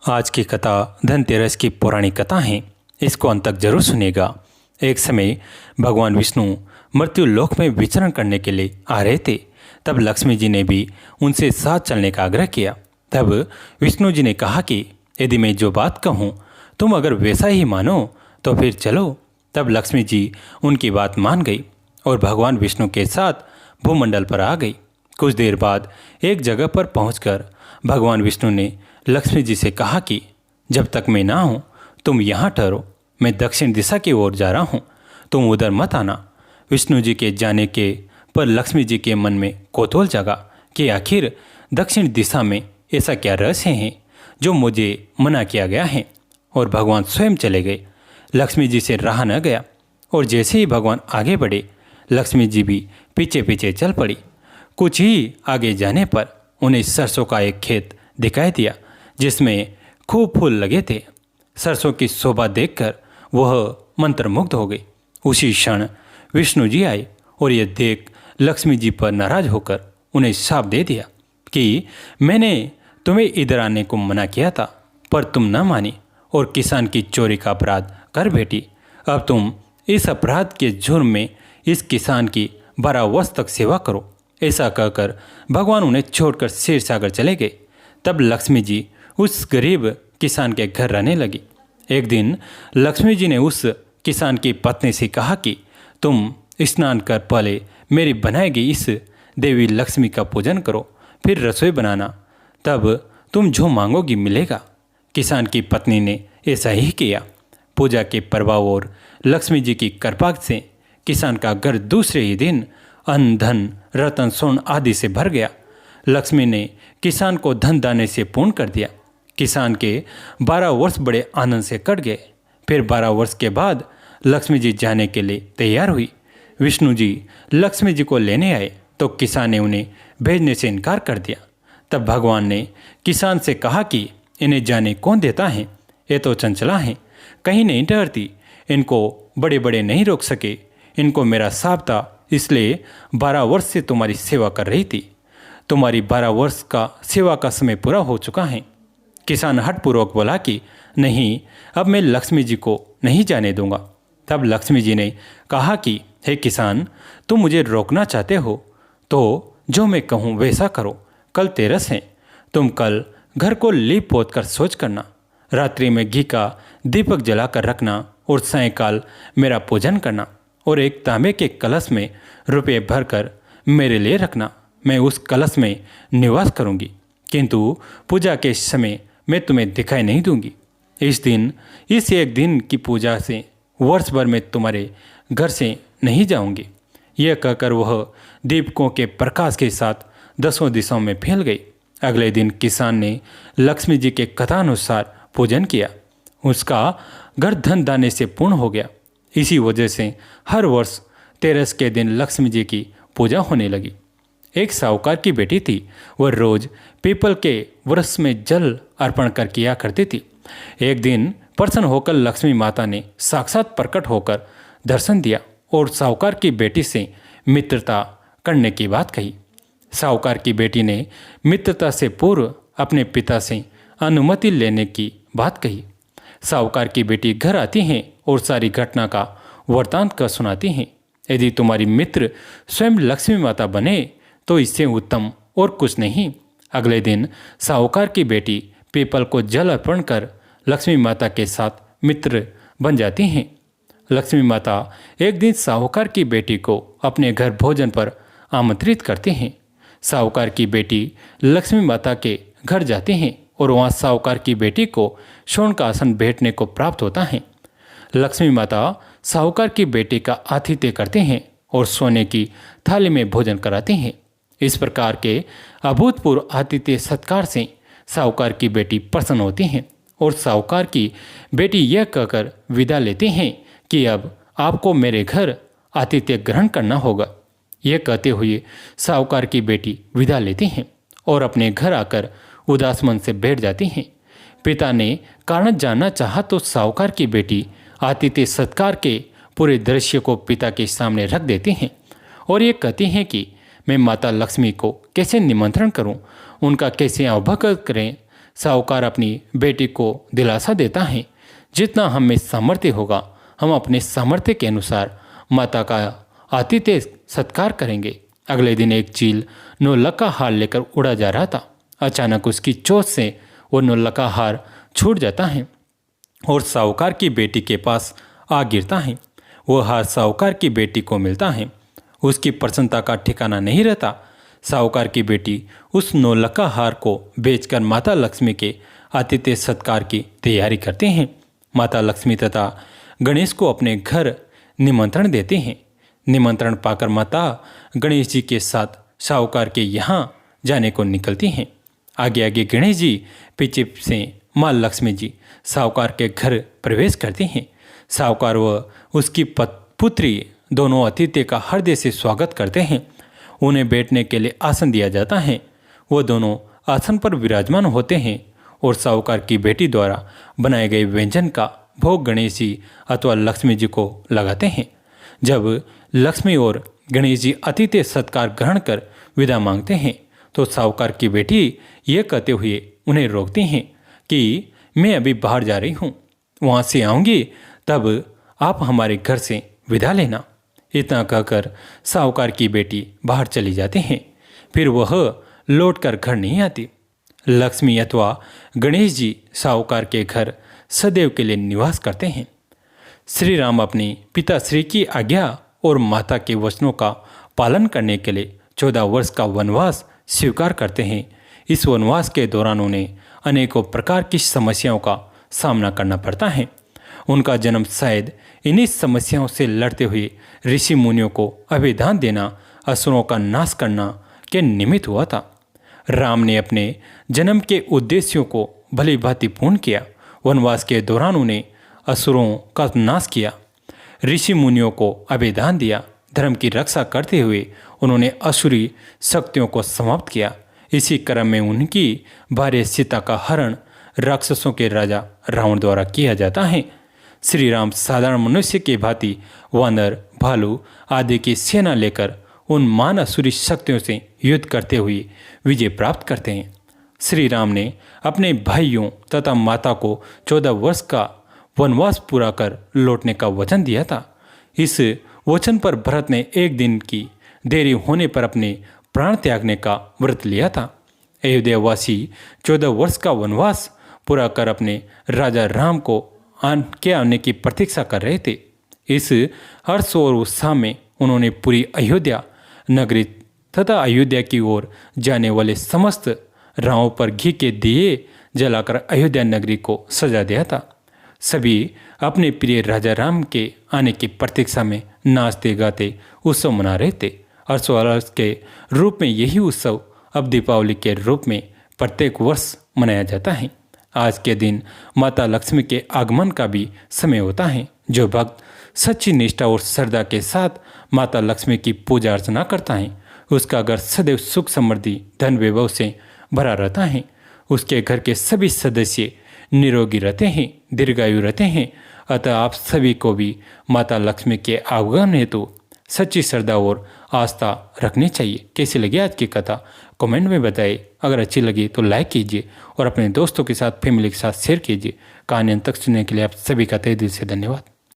आज की कथा धनतेरस की पौराणिक कथा है। इसको अंत तक जरूर सुनिएगा। एक समय भगवान विष्णु मृत्यु लोक में विचरण करने के लिए आ रहे थे। तब लक्ष्मी जी ने भी उनसे साथ चलने का आग्रह किया। तब विष्णु जी ने कहा कि यदि मैं जो बात कहूँ तुम अगर वैसा ही मानो तो फिर चलो। तब लक्ष्मी जी उनकी बात मान गई और भगवान विष्णु के साथ भूमंडल पर आ गई। कुछ देर बाद एक जगह पर पहुंचकर भगवान विष्णु ने लक्ष्मी जी से कहा कि जब तक मैं ना हूँ तुम यहाँ ठहरो, मैं दक्षिण दिशा की ओर जा रहा हूँ, तुम उधर मत आना। विष्णु जी के जाने के पर लक्ष्मी जी के मन में कौतूहल जगा कि आखिर दक्षिण दिशा में ऐसा क्या रहस्य है जो मुझे मना किया गया है। और भगवान स्वयं चले गए। लक्ष्मी जी से रहा न गया और जैसे ही भगवान आगे बढ़े लक्ष्मी जी भी पीछे पीछे चल पड़ी। कुछ ही आगे जाने पर उन्हें सरसों का एक खेत दिखाई दिया जिसमें खूब फूल लगे थे। सरसों की शोभा देखकर वह मंत्रमुग्ध हो गई। उसी क्षण विष्णु जी आए और यह देख लक्ष्मी जी पर नाराज होकर उन्हें शाप दे दिया कि मैंने तुम्हें इधर आने को मना किया था पर तुम न मानी और किसान की चोरी का अपराध कर बैठी। अब तुम इस अपराध के जुर्म में इस किसान की 12 वर्ष तक सेवा करो। ऐसा कहकर भगवान उन्हें छोड़कर क्षीर सागर चले गए। तब लक्ष्मी जी उस गरीब किसान के घर रहने लगी। एक दिन लक्ष्मी जी ने उस किसान की पत्नी से कहा कि तुम स्नान कर पहले मेरी बनाई गई इस देवी लक्ष्मी का पूजन करो, फिर रसोई बनाना, तब तुम जो मांगोगी मिलेगा। किसान की पत्नी ने ऐसा ही किया। पूजा के प्रभाव और लक्ष्मी जी की कृपा से किसान का घर दूसरे ही दिन अन्न, धन, रतन, स्वर्ण आदि से भर गया। लक्ष्मी ने किसान को धन दाने से पूर्ण कर दिया। किसान के 12 वर्ष बड़े आनंद से कट गए। फिर 12 वर्ष के बाद लक्ष्मी जी जाने के लिए तैयार हुई। विष्णु जी लक्ष्मी जी को लेने आए तो किसान ने उन्हें भेजने से इनकार कर दिया। तब भगवान ने किसान से कहा कि इन्हें जाने कौन देता है, ये तो चंचला हैं, कहीं नहीं ठहरती, इनको बड़े बड़े नहीं रोक सके। इनको मेरा साप था, इसलिए 12 वर्ष से तुम्हारी सेवा कर रही थी। तुम्हारी 12 वर्ष का सेवा का समय पूरा हो चुका है। किसान हठपूर्वक बोला कि नहीं, अब मैं लक्ष्मी जी को नहीं जाने दूंगा। तब लक्ष्मी जी ने कहा कि हे किसान, तुम मुझे रोकना चाहते हो तो जो मैं कहूँ वैसा करो। कल तेरस है, तुम कल घर को लीप पोत कर सोच करना, रात्रि में घी का दीपक जलाकर रखना और सायंकाल मेरा पूजन करना और एक तांबे के कलश में रुपये भरकर मेरे लिए रखना। मैं उस कलश में निवास करूंगी, किंतु पूजा के समय मैं तुम्हें दिखाई नहीं दूंगी। इस दिन, इस एक दिन की पूजा से वर्ष भर में तुम्हारे घर से नहीं जाऊंगी। यह कहकर वह दीपकों के प्रकाश के साथ 10 दिशाओं में फैल गई। अगले दिन किसान ने लक्ष्मी जी के कथानुसार पूजन किया। उसका घर धन दाने से पूर्ण हो गया। इसी वजह से हर वर्ष तेरस के दिन लक्ष्मी जी की पूजा होने लगी। एक साहूकार की बेटी थी। वह रोज पीपल के वृक्ष में जल अर्पण कर किया करती थी। एक दिन प्रसन्न होकर लक्ष्मी माता ने साक्षात प्रकट होकर दर्शन दिया और साहूकार की बेटी से मित्रता करने की बात कही। साहूकार की बेटी ने मित्रता से पूर्व अपने पिता से अनुमति लेने की बात कही। साहूकार की बेटी घर आती हैं और सारी घटना का वृत्तांत कर सुनाती हैं। यदि तुम्हारी मित्र स्वयं लक्ष्मी माता बने तो इससे उत्तम और कुछ नहीं। अगले दिन साहूकार की बेटी पीपल को जल अर्पण कर लक्ष्मी माता के साथ मित्र बन जाती हैं। लक्ष्मी माता एक दिन साहूकार की बेटी को अपने घर भोजन पर आमंत्रित करते हैं। साहूकार की बेटी लक्ष्मी माता के घर जाती हैं और वहाँ साहूकार की बेटी को स्वर्ण का आसन बैठने को प्राप्त होता है। लक्ष्मी माता साहूकार की बेटी का आतिथ्य करते हैं और सोने की थाली में भोजन कराते हैं। इस प्रकार के अभूतपूर्व आतिथ्य सत्कार से साहूकार की बेटी प्रसन्न होती हैं और साहूकार की बेटी यह कहकर विदा लेते हैं कि अब आपको मेरे घर आतिथ्य ग्रहण करना होगा। यह कहते हुए साहूकार की बेटी विदा लेती हैं और अपने घर आकर उदास मन से बैठ जाती हैं। पिता ने कारण जानना चाहा तो साहूकार की बेटी आतिथ्य सत्कार के पूरे दृश्य को पिता के सामने रख देती हैं और ये कहती हैं कि मैं माता लक्ष्मी को कैसे निमंत्रण करूं, उनका कैसे अवभगत करें। साहूकार अपनी बेटी को दिलासा देता है, जितना हम में सामर्थ्य होगा हम अपने सामर्थ्य के अनुसार माता का आतिथ्य सत्कार करेंगे। अगले दिन एक चील नौलखा हार लेकर उड़ा जा रहा था। अचानक उसकी चोट से वो नौलखा हार छूट जाता है और साहूकार की बेटी के पास आ गिरता है। वो हार साहूकार की बेटी को मिलता है। उसकी प्रसन्नता का ठिकाना नहीं रहता। साहूकार की बेटी उस नौलखा हार को बेचकर माता लक्ष्मी के आतिथ्य सत्कार की तैयारी करते हैं। माता लक्ष्मी तथा गणेश को अपने घर निमंत्रण देते हैं। निमंत्रण पाकर माता गणेश जी के साथ साहूकार के यहाँ जाने को निकलती हैं। आगे आगे गणेश जी, पीछे से माँ लक्ष्मी जी साहूकार के घर प्रवेश करते हैं। साहूकार व उसकी पुत्री दोनों अतिथि का हृदय से स्वागत करते हैं। उन्हें बैठने के लिए आसन दिया जाता है। वो दोनों आसन पर विराजमान होते हैं और साहूकार की बेटी द्वारा बनाए गए व्यंजन का भोग गणेश जी अथवा लक्ष्मी जी को लगाते हैं। जब लक्ष्मी और गणेश जी अतिथि सत्कार ग्रहण कर विदा मांगते हैं तो साहूकार की बेटी ये कहते हुए उन्हें रोकती हैं कि मैं अभी बाहर जा रही हूँ, वहाँ से आऊँगी तब आप हमारे घर से विदा लेना। इतना कहकर साहूकार की बेटी बाहर चली जाती हैं। फिर वह लौटकर घर नहीं आती। लक्ष्मी अथवा गणेश जी साहूकार के घर सदैव के लिए निवास करते हैं। श्री राम अपने पिताश्री की आज्ञा और माता के वचनों का पालन करने के लिए 14 वर्ष का वनवास स्वीकार करते हैं। इस वनवास के दौरान उन्हें अनेकों प्रकार की समस्याओं का सामना करना पड़ता है। उनका जन्म शायद इन्हीं समस्याओं से लड़ते हुए ऋषि मुनियों को अभिदान देना, असुरों का नाश करना के निमित्त हुआ था। राम ने अपने जन्म के उद्देश्यों को भली भांति पूर्ण किया। वनवास के दौरान उन्हें असुरों का नाश किया, ऋषि मुनियों को अभिदान दिया, धर्म की रक्षा करते हुए उन्होंने असुरी शक्तियों को समाप्त किया। इसी क्रम में उनकी भार्य सीता का हरण राक्षसों के राजा रावण द्वारा किया जाता है। श्री राम साधारण मनुष्य के भांति वानर, भालू आदि की सेना लेकर उन मान असुरी शक्तियों से युद्ध करते हुए विजय प्राप्त करते हैं। श्री राम ने अपने भाइयों तथा माता को 14 वर्ष का वनवास पूरा कर लौटने का वचन दिया था। इस वचन पर भरत ने एक दिन की देरी होने पर अपने प्राण त्यागने का व्रत लिया था। अयोध्यावासी 14 वर्ष का वनवास पूरा कर अपने राजा राम को आने की प्रतीक्षा कर रहे थे। इस हर्ष और उत्साह में उन्होंने पूरी अयोध्या नगरी तथा अयोध्या की ओर जाने वाले समस्त राहों पर घी के दिए जलाकर अयोध्या नगरी को सजा दिया था। सभी अपने प्रिय राजा राम के आने की प्रतीक्षा में नाचते गाते उत्सव मना रहे थे। हर्षोल्लास के रूप में यही उत्सव अब दीपावली के रूप में प्रत्येक वर्ष मनाया जाता है। आज के दिन माता लक्ष्मी के आगमन का भी समय होता है। जो भक्त सच्ची निष्ठा और श्रद्धा के साथ माता लक्ष्मी की पूजा अर्चना करता है उसका घर सदैव सुख समृद्धि धन वैभव से भरा रहता है। उसके घर के सभी सदस्य निरोगी रहते हैं, दीर्घायु रहते हैं। अतः आप सभी को भी माता लक्ष्मी के आगमन हेतु सच्ची श्रद्धा और आस्था रखनी चाहिए। कैसी लगी आज की कथा कमेंट में बताइए। अगर अच्छी लगी तो लाइक कीजिए और अपने दोस्तों के साथ, फैमिली के साथ शेयर कीजिए। कहानी अंत तक सुनने के लिए आप सभी का तहे दिल से धन्यवाद।